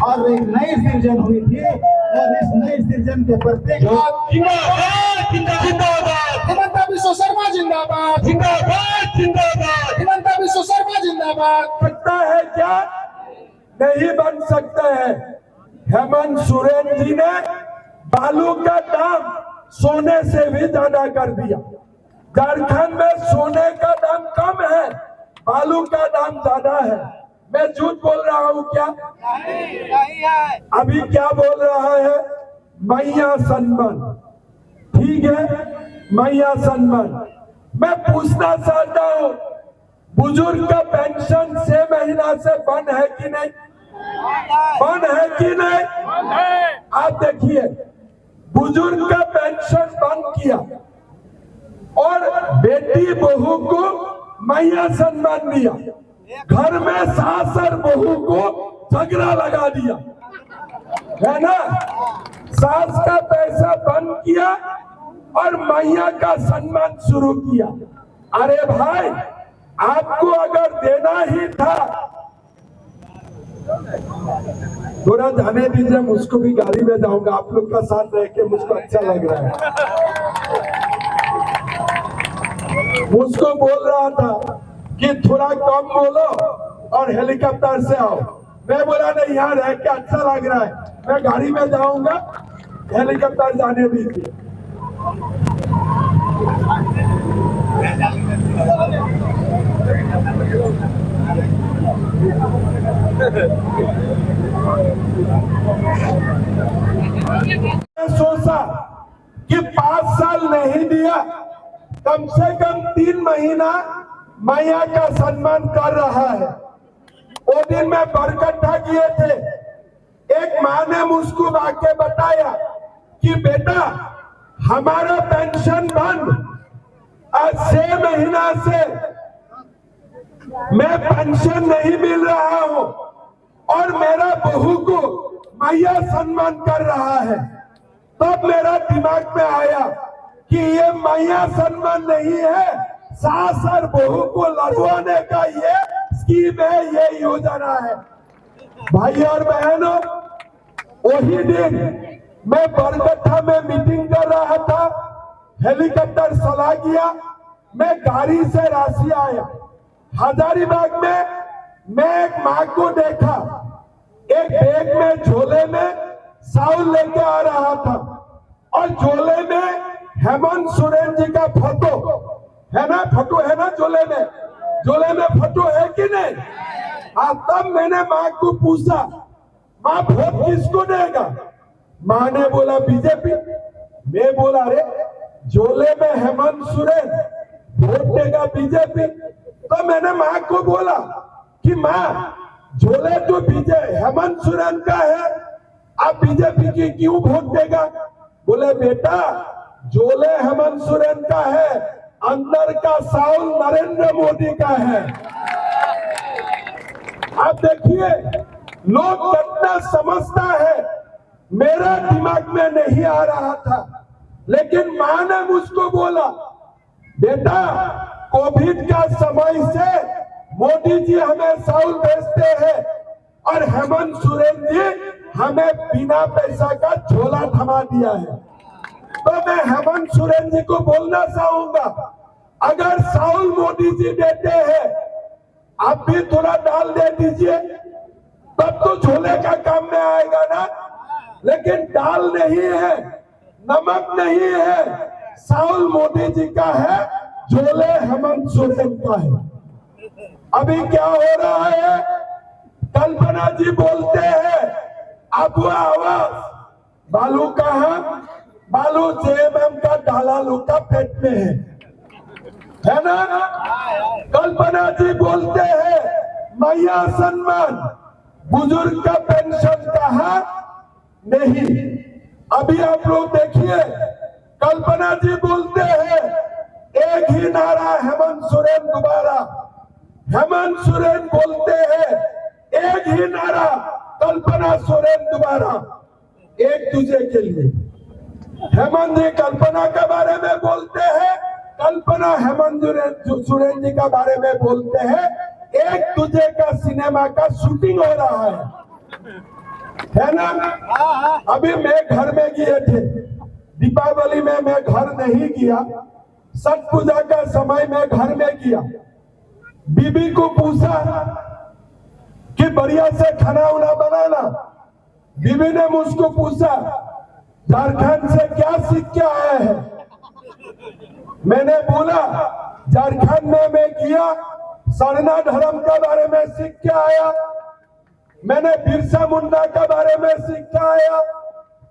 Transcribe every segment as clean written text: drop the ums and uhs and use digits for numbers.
और एक नई सृजन हुई थी और इस नई सृजन के प्रत्येक हिमंता विश्व शर्मा जिंदाबाद, जिंदाबाद जिंदाबाद। हिमंता विश्व शर्मा जिंदाबाद। सकता है क्या? नहीं बन सकता है। हेमंत सोरेन जी ने बालू का दाम सोने से भी ज्यादा कर दिया। झारखंड में सोने का दाम कम है, बालू का दाम ज्यादा है। मैं झूठ बोल रहा हूँ क्या? नहीं है। अभी क्या बोल रहा है? मैया सम्मान, ठीक है, मैया सम्मान। मैं पूछना चाहता हूँ, बुजुर्ग का पेंशन 6 महीना से बंद है कि नहीं? बंद है कि नहीं? आप देखिए, बुजुर्ग का पेंशन बंद किया और बेटी बहू को मैया सम्मान दिया। घर में सास और बहू को झगड़ा लगा दिया, है ना? सास का पैसा बंद किया और मैया का सम्मान शुरू किया। अरे भाई, आपको अगर देना ही था, थोड़ा जाने दीजिए, मुझको भी गाड़ी में जाऊंगा। आप लोग का साथ रह के मुझको अच्छा लग रहा है। मुझको बोल रहा था कि थोड़ा कम बोलो और हेलीकॉप्टर से आओ। मैं बोला नहीं, यहाँ रह के अच्छा लग रहा है, मैं गाड़ी में जाऊंगा, हेलीकॉप्टर जाने दीजिए। सोचा कि 5 साल नहीं दिया, कम से कम 3 महीना मैया का सम्मान कर रहा है। वो दिन में बरकट्ठा किए थे, एक माँ ने मुझको आके बताया कि बेटा हमारा पेंशन बंद, आज 6 महीना से मैं पेंशन नहीं मिल रहा हूँ और मेरा बहू को मैया सम्मान कर रहा है। तब मेरा दिमाग में आया कि ये मैया सम्मान नहीं है, सास और बहू को लड़वाने का ये स्कीम है, ये योजना है। भाई और बहनों, वही दिन मैं बरकट्ठा में मीटिंग कर रहा था, हेलीकॉप्टर चला गया, मैं गाड़ी से रांची आया। हजारीबाग में मैं एक माँ को देखा, एक बैग में झोले में चावल लेके आ रहा था और झोले में हेमंत सोरेन जी का फोटो है ना, फोटो है ना झोले में फोटो है कि नहीं? तब मैंने माँ को पूछा, माँ वोट किसको देगा? माँ ने बोला बीजेपी। मैं बोला अरे झोले में हेमंत सोरेन, वोट देगा बीजेपी। तो मैंने माँ को बोला कि माँ झोले तो हेमंत सोरेन का है, आप बीजेपी की क्यों वोट देगा? बोले बेटा झोले हेमंत सोरेन का है, अंदर का चावल नरेंद्र मोदी का है। आप देखिए लोग कितना समझता है, मेरा दिमाग में नहीं आ रहा था, लेकिन माँ ने मुझको बोला बेटा कोविड का समय से मोदी जी हमें चावल भेजते हैं और हेमंत सोरेन जी हमें बिना पैसा का झोला थमा दिया है। तो मैं हेमंत सोरेन जी को बोलना चाहूंगा, अगर चावल मोदी जी देते हैं, आप भी थोड़ा डाल दे दीजिए, तब तो झोले का काम में आएगा ना। लेकिन दाल नहीं है, नमक नहीं है, चावल मोदी जी का है, झोले हेमंत सोरेन का है। अभी क्या हो रहा है? कल्पना जी बोलते हैं अब आवाज, बालू कहाँ? बालू जेएमएम का डालालू का पेट में है ना? कल्पना जी बोलते हैं मैया सम्मान, बुजुर्ग का पेंशन कहाँ? नहीं। अभी आप लोग देखिए, कल्पना जी बोलते हैं एक ही नारा हेमंत सोरेन दोबारा, हेमंत सोरेन बोलते हैं एक ही नारा कल्पना सोरेन दोबारा, एक दूसरे के लिए। हेमंत जी कल्पना के बारे में बोलते हैं, कल्पना हेमंत सोरेन जी के बारे में बोलते हैं, एक दूसरे का सिनेमा का शूटिंग हो रहा है। है ना। अभी मैं घर में गए थे, दीपावली में मैं घर नहीं गया, छठ पूजा का समय में घर में गया। बीबी को पूछा कि बढ़िया से खाना उना बनाना। बीबी ने मुझको पूछा झारखंड से क्या सीख के आया है। मैंने बोला झारखंड में मैं गया, सरना धर्म के बारे में सीख के आया, मैंने बिरसा मुंडा के बारे में सीख के आया,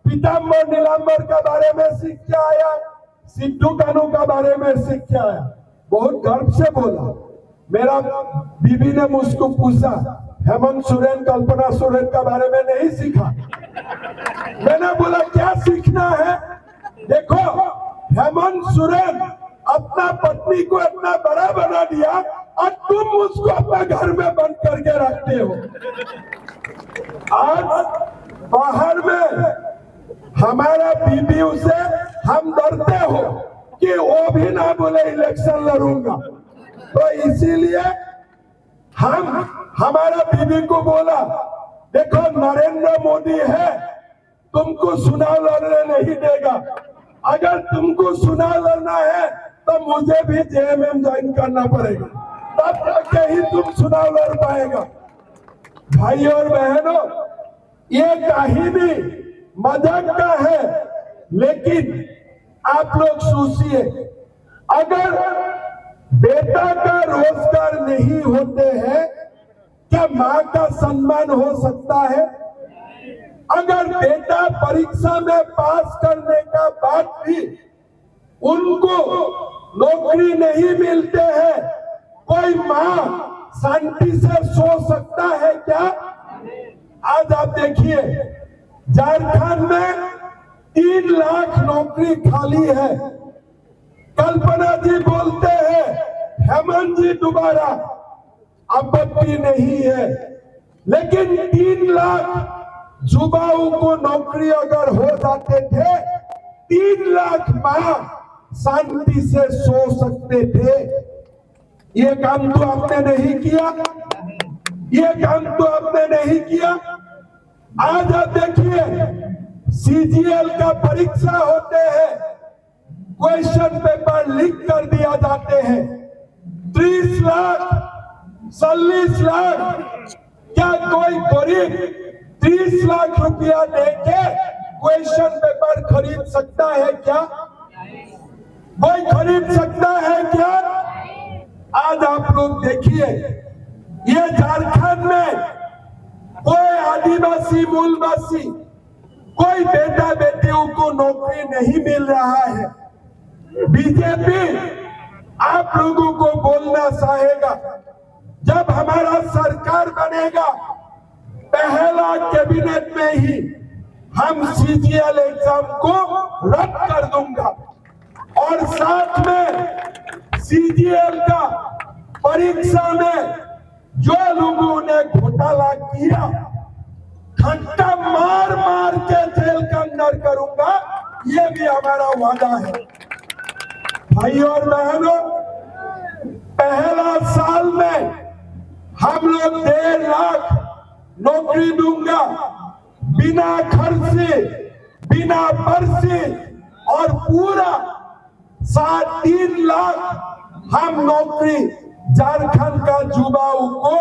पीताम्बर नीलांबर के बारे में सीख के आया, सिद्धू कानू के बारे में सीख के आया। बहुत गर्व से बोला। मेरा बीबी ने मुझको पूछा हेमंत सोरेन, कल्पना सोरेन के बारे में नहीं सीखा। मैंने बोला क्या सीखना है। देखो हेमंत सोरेन अपना पत्नी को इतना बड़ा बना दिया और तुम उसको अपना घर में बंद करके रखते हो। आज बाहर में हमारा बीबी से हम डरते हो कि वो भी ना बोले इलेक्शन लड़ूंगा, तो इसीलिए हम हमारा बीबी को बोला देखो नरेंद्र मोदी है, तुमको चुनाव लड़ने नहीं देगा। अगर तुमको चुनाव लड़ना है तो मुझे भी जेएमएम ज्वाइन करना पड़ेगा, तब तक ही तुम चुनाव लड़ पाएगा। भाई और बहनों, ये कहानी मजाक का है, लेकिन आप लोग सोचिए अगर बेटा का रोजगार नहीं होते हैं क्या मां का सम्मान हो सकता है। अगर बेटा परीक्षा में पास करने का बाद भी उनको नौकरी नहीं मिलते हैं, कोई मां शांति से सो सकता है क्या। आज आप देखिए झारखंड में 3 लाख नौकरी खाली है। कल्पना जी बोलते हैं हेमंत जी दोबारा, आपत्ति नहीं है, लेकिन 3 लाख युवाओं को नौकरी अगर हो जाते थे, 3 लाख मां शांति से सो सकते थे। ये काम तो आपने नहीं किया, ये काम तो आपने नहीं किया। आज आप देखिए सीजीएल का परीक्षा होते हैं, क्वेश्चन पेपर लीक कर दिया जाते हैं। 30 लाख 40 लाख, क्या कोई गरीब 30 लाख रुपया देके क्वेश्चन पेपर खरीद सकता है क्या। कोई खरीद सकता है क्या। आज आप लोग देखिए ये झारखंड में कोई आदिवासी मूलवासी, कोई बेटा बेटियों को नौकरी नहीं मिल रहा है। बीजेपी आप लोगों को बोलना चाहेगा जब हमारा सरकार बनेगा पहला कैबिनेट में ही हम सीजीएल एग्जाम को रद्द कर दूंगा और साथ में सीजीएल का परीक्षा में जो लोगों ने घोटाला किया घंटा मार मार के जेल के अंदर करूंगा, ये भी हमारा वादा है। भाई और बहनों, पहला साल में हम लोग 1.5 लाख नौकरी दूंगा, बिना खर्चे बिना पर्चे, और पूरा 3 लाख हम नौकरी झारखंड का युवाओं को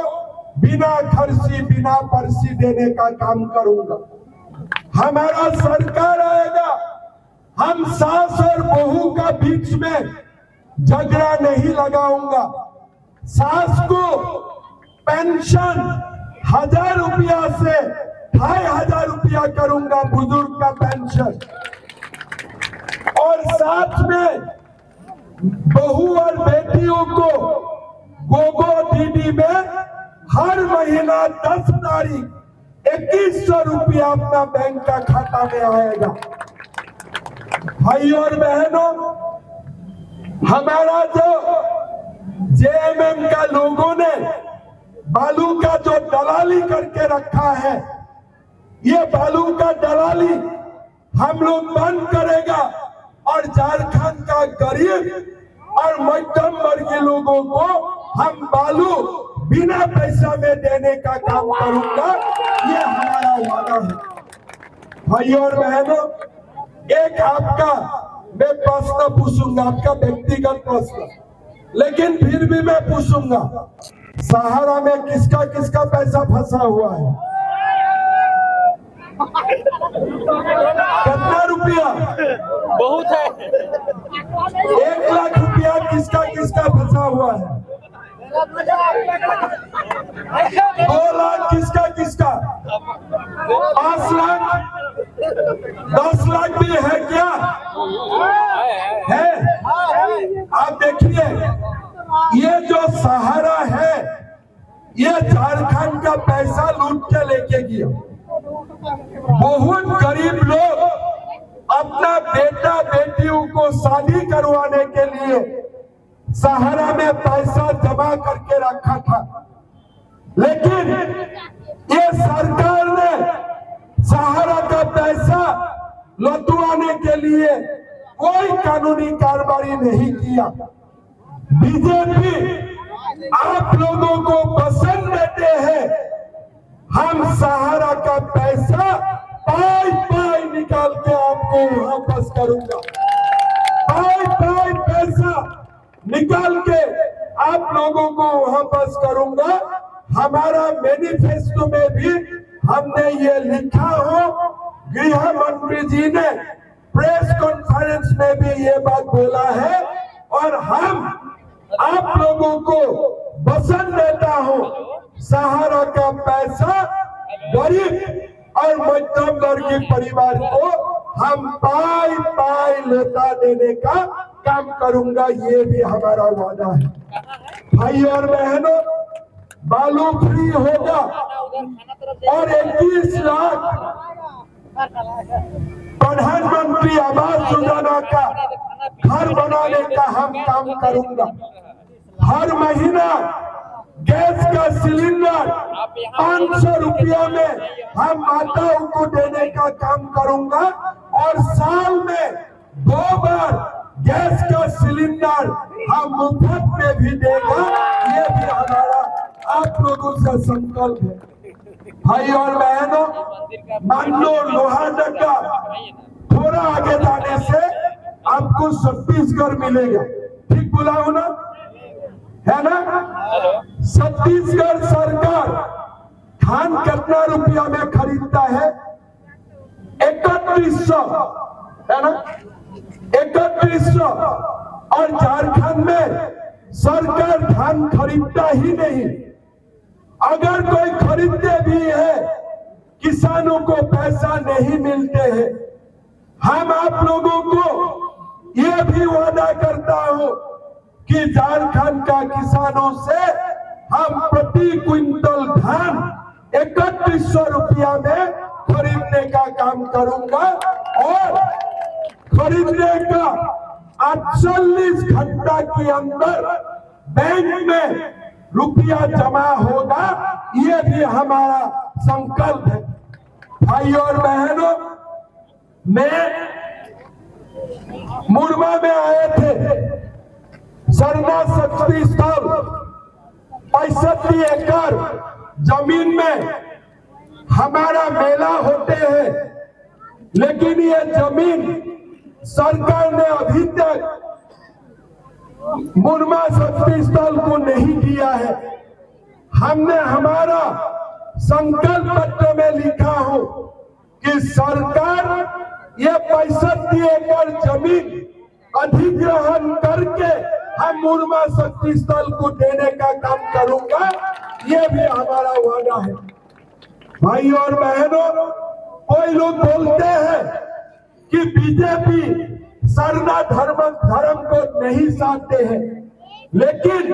बिना खर्ची बिना पर्ची देने का काम करूंगा। हमारा सरकार आएगा, हम सास और बहू का बीच में झगड़ा नहीं लगाऊंगा। सास को पेंशन 1000 रुपया से 2500 रुपया करूंगा, बुजुर्ग का पेंशन, और साथ में बहू और बेटियों को गोगो दीदी में हर महीना 10 तारीख 2100 रुपया अपना बैंक का खाता में आएगा। भाई और बहनों, हमारा जो जेएमएम का लोगों ने बालू का जो दलाली करके रखा है, ये बालू का दलाली हम लोग बंद करेगा और झारखंड का गरीब और मध्यम वर्गीय लोगों को हम बालू बिना पैसा में देने का काम करूंगा, ये हमारा वादा है। भाइयों और बहनों, एक आपका मैं प्रश्न पूछूंगा, आपका व्यक्तिगत प्रश्न, लेकिन फिर भी मैं पूछूंगा, सहारा में किसका किसका पैसा फंसा हुआ है? कितना रुपया? बहुत है। 1 लाख रुपया किसका किसका फंसा हुआ है? 2 लाख किसका किसका? 5 लाख, 10 लाख भी है क्या? है? आप देखिए, ये जो सहारा है, ये झारखंड का पैसा लूट के लेके गया। बहुत गरीब लोग अपना बेटा बेटियों को शादी करवाने के लिए सहारा में पैसा जमा करके रखा था, लेकिन ये सरकार ने सहारा का पैसा लौटवाने के लिए कोई कानूनी कार्रवाई नहीं किया। बीजेपी आप लोगों को पसंद देते हैं, हम सहारा का पैसा पाई पाई निकाल के आपको वापस करूंगा, पाई पाई पैसा निकाल के आप लोगों को वापस करूंगा। हमारा मैनिफेस्टो में भी हमने ये लिखा हो, गृह मंत्री जी ने प्रेस कॉन्फ्रेंस में भी ये बात बोला है, और हम आप लोगों को वचन देता हूं, सहारा का पैसा गरीब और मध्यम वर्गीय परिवार को हम पाई पाई लेता देने का काम करूंगा, ये भी हमारा वादा है। भाई और बहनों, बालू फ्री होगा और 21 लाख प्रधानमंत्री आवास योजना का घर बनाने का हम काम करूंगा। हर महीना गैस का सिलेंडर 500 रुपया में हम माताओं को देने का काम करूंगा, और साल में 2 बार गैस का सिलेंडर हम मुफ्त में भी देगा। ये भी हमारा आप लोगों से संकल्प है। भाई और बहनों, मान लो लोहारदगा थोड़ा आगे जाने से आपको छत्तीसगढ़ मिलेगा, ठीक बोला हूं ना, है ना? छत्तीसगढ़ सरकार धान कितना रुपया में खरीदता है? 3100, है ना? 3100। और झारखंड में सरकार धान खरीदता ही नहीं। अगर कोई खरीदते भी है, किसानों को पैसा नहीं मिलते हैं। हम आप लोगों को यह भी वादा करता हूं कि झारखंड का किसानों से हम प्रति क्विंटल धान 3100 रुपया में खरीदने का काम करूंगा, और खरीदने का 48 घंटा के अंदर बैंक में रुपया जमा होगा। ये भी हमारा संकल्प है। भाई और बहनों, मैं मुरमा में आए थे, सरना शक्ति स्थल 65 एकड़ जमीन में हमारा मेला होते हैं, लेकिन ये जमीन सरकार ने अभी तक मुरमा शक्ति स्थल को नहीं दिया है। हमने हमारा संकल्प पत्र में लिखा हो कि सरकार ये 65 एकड़ जमीन अधिग्रहण करके हम मुरमा शक्ति स्थल को देने का काम करूंगा। ये भी हमारा वादा है। भाई और बहनों, कोई लोग बोलते हैं कि बीजेपी सरना धर्म को नहीं चाहते हैं, लेकिन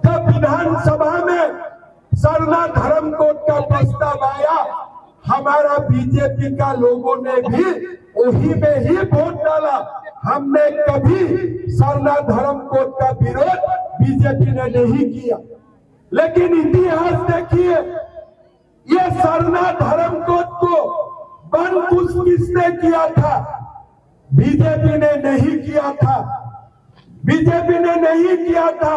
जब विधानसभा में सरना धर्म कोड का प्रस्ताव आया, हमारा बीजेपी का लोगों ने भी वही में ही वोट डाला। हमने कभी सरना धर्म कोड का विरोध बीजेपी ने नहीं किया, लेकिन इतिहास देखिए, ये सरना धर्म कोड को बंद किसने किया था? बीजेपी ने नहीं किया था। बीजेपी ने नहीं किया था।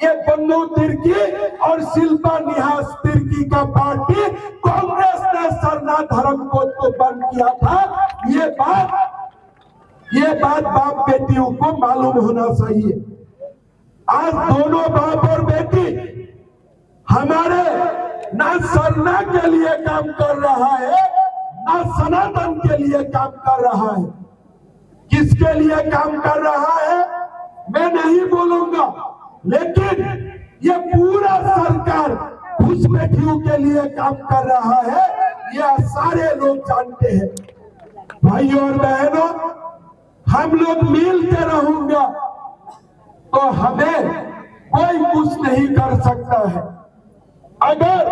ये बन्नू तिर्की और शिल्पा निहास तिर्की का पार्टी कांग्रेस ने सरना धर्म को तो बंद किया था। ये बात बाप बेटियों को मालूम होना चाहिए। आज दोनों बाप और बेटी हमारे ना सरना के लिए काम कर रहा है, ना सनातन के लिए काम कर रहा है। किसके लिए काम कर रहा है मैं नहीं बोलूंगा, लेकिन ये पूरा सरकार घुसपैठियों के लिए काम कर रहा है, यह सारे लोग जानते हैं। भाइयों और बहनों, हम लोग मिल के रहूंगा तो हमें कोई कुछ नहीं कर सकता है। अगर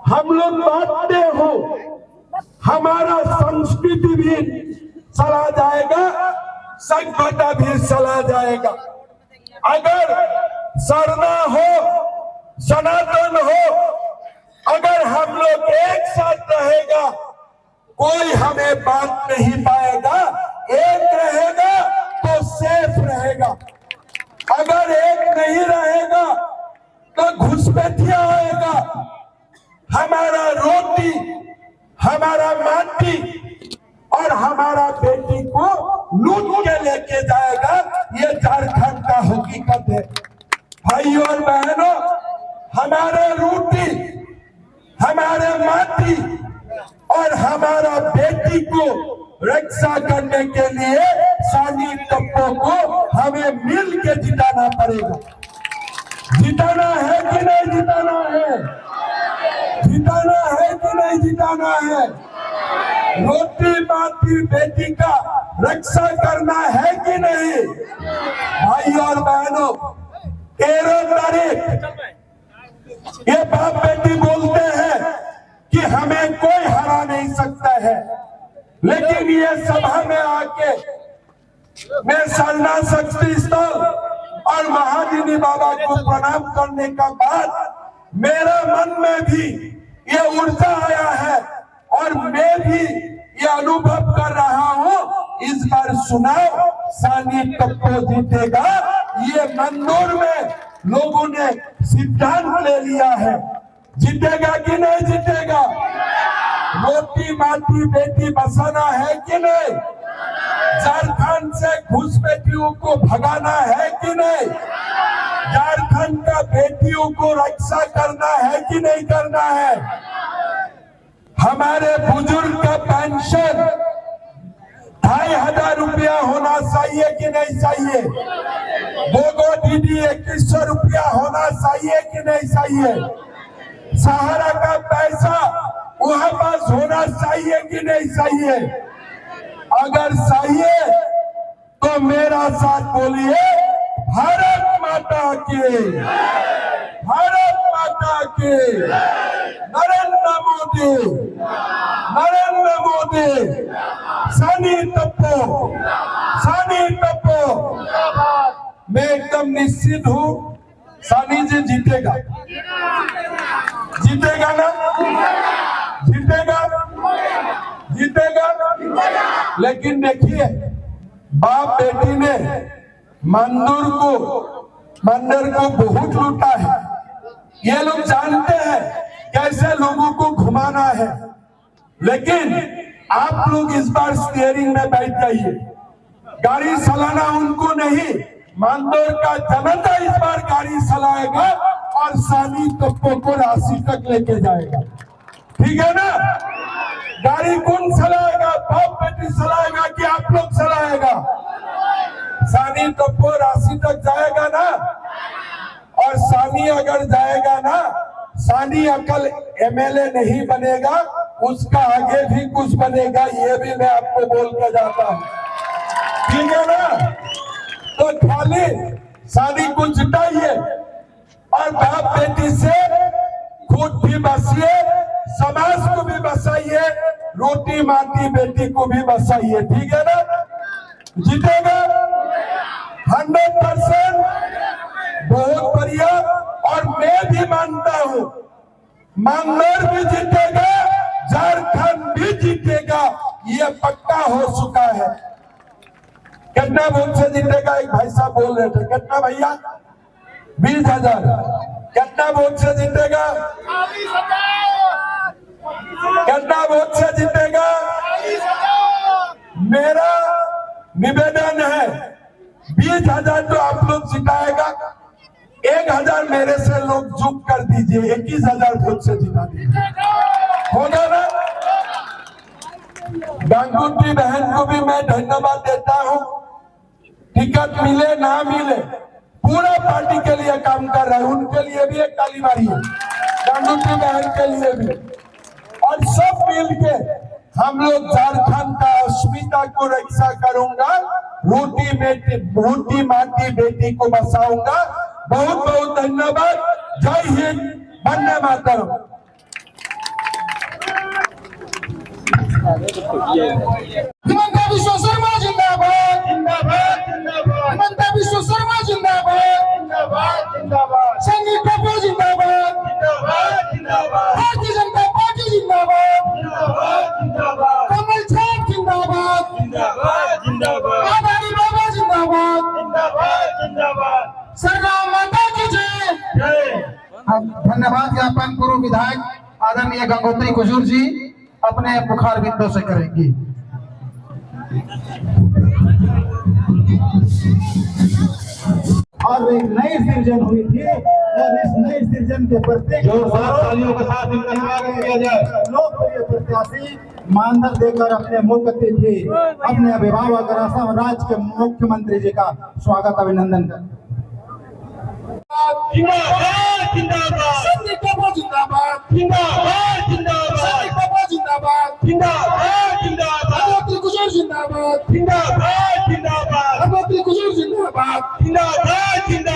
हम लोग बांटते हो, हमारा संस्कृति भी चला जाएगा, सभ्यता भी चला जाएगा। अगर सरना हो, सनातन हो, अगर हम लोग एक साथ रहेगा, कोई हमें बांट नहीं पाएगा। एक रहेगा तो सेफ रहेगा, अगर एक नहीं रहेगा तो घुसपैठिया आएगा। हमारा रोटी, हमारा माटी और हमारा बेटी को लूट के लेके जाएगा। ये झारखंड का हकीकत है। भाइयों और बहनों, हमारे रोटी, हमारे माटी और हमारा बेटी को रक्षा करने के लिए सानी टप्पो को हमें मिल के जिताना पड़ेगा। जिताना है कि नहीं जिताना है? जिताना है कि नहीं जिताना है? रोटी माटी बेटी का रक्षा करना है कि नहीं? भाइयों और बहनों, 13 तारीख ये बाप बेटी बोलते हैं कि हमें कोई हरा नहीं सकता है, लेकिन ये सभा में आके मैं सरना शक्ति स्थल और महादिनी बाबा को प्रणाम करने का बाद मेरा मन में भी ये ऊर्जा आया है और मैं भी ये अनुभव कर रहा हूँ, इस बार चुनाव सानी टप्पो जीतेगा। ये मंदूर में लोगों ने सिद्धांत ले लिया है। जीतेगा कि नहीं जीतेगा? रोटी माटी बेटी बसाना है कि नहीं? झारखंड से घुसपैठियों को भगाना है कि नहीं? झारखंड का बेटियों को रक्षा करना है कि नहीं करना है? हमारे बुजुर्ग का पेंशन 2500 रुपया होना चाहिए कि नहीं चाहिए? बोगो दीदी 2100 रुपया होना चाहिए कि नहीं चाहिए? सहारा का पैसा वहां पास होना चाहिए कि नहीं चाहिए? अगर चाहिए तो मेरा साथ बोलिए, भारत माता की, भारत माता की, नरेंद्र मोदी, नरेंद्र मोदी, सानी टप्पो, सानी टप्पो। मैं एकदम निश्चित हूँ सानी जी जीतेगा। जीतेगा ना? जीतेगा, जीतेगा। लेकिन देखिए, बाप बेटी ने मंदिर को बहुत लूटा है। ये लोग जानते हैं कैसे लोगों को घुमाना है, लेकिन आप लोग इस बार स्टीयरिंग में बैठ जाइए। गाड़ी चलाना उनको नहीं, मंदिर का जनता इस बार गाड़ी चलाएगा और सानी टप्पो को राशि तक लेके जाएगा। ठीक है ना? गाड़ी कौन चलाएगा? बाप बेटी चलाएगा कि आप लोग चलाएगा? सानी टप्पो राशि तक जाएगा ना? और सानी अगर जाएगा ना, सानी अकल एमएलए नहीं बनेगा, उसका आगे भी कुछ बनेगा, ये भी मैं आपको बोल के जाता हूँ। ठीक है ना? तो खाली सानी को जिताइए और बाप बेटी से खुद भी बसिए, समाज को भी बसाइए, रोटी माटी बेटी को भी बसाइए। ठीक है ना? जीतेगा 100%। बहुत बढ़िया। और मैं भी मानता हूँ मंगलौर भी जीतेगा, झारखंड भी जीतेगा, ये पक्का हो चुका है। कितना वोट से जीतेगा? एक भाई साहब बोल रहे थे, कितना भैया? 20,000 कितना वोट से जीतेगा? 40,000 कितना वोट से जीतेगा? 40,000 मेरा निवेदन है 20,000 तो आप लोग जिताएगा, 1,000 मेरे से लोग चुप कर दीजिए, 21,000 वोट से जिता दीजिए, होगा ना? गंगोत्री बहन को भी मैं धन्यवाद देता हूं, टिकट मिले ना मिले पूरा पार्टी के लिए काम कर रहे हैं, उनके लिए भी एक ताली मारी है, गंगोत्री बहन के लिए भी। और सब मिलके हम लोग झारखंड का अस्मिता को रक्षा करूंगा, रोटी माटी बेटी को बसाऊंगा। बहुत बहुत धन्यवाद। जय हिंद, वंदे मातरम। हिमंता विश्व शर्मा जिंदाबाद जिंदाबाद जिंदाबाद। हिमंता विश्व शर्मा जिंदाबाद जिंदाबाद जिंदाबाद। संगीत कपूर जिंदाबाद जिंदाबाद जिंदाबाद। भारतीय जनता पार्टी जिंदाबाद जिंदाबाद जिंदाबाद। कमल छाप जिंदाबाद जिंदाबाद जिंदाबाद। आदानी बाबा जिंदाबाद जिंदाबाद जिंदाबाद। सरकार माता की जय। धन्यवाद ज्ञापन पूर्व विधायक आदरणीय गंगोत्री कुजूर जी अपने मुखार बिंदु से करेंगी। और एक नई सृजन हुई थी और इस नई सृजन के प्रत्येक तालियों के साथ किया जाए। लोकप्रिय प्रत्याशी मानधन देकर अपने मुख्य अतिथि अपने अभिभावक असम राज्य के मुख्यमंत्री जी का स्वागत अभिनंदन कर। जिंदाबाद जिंदाबाद। संगीत कपूर जिंदाबाद जिंदाबाद जिंदाबाद। संगीत कपूर जिंदाबाद जिंदाबाद जिंदाबाद। गंगोत्री कुजूर जिंदाबाद जिंदाबाद जिंदाबाद। गंगोत्री कुजूर जिंदाबाद जिंदाबाद जिंदाबाद।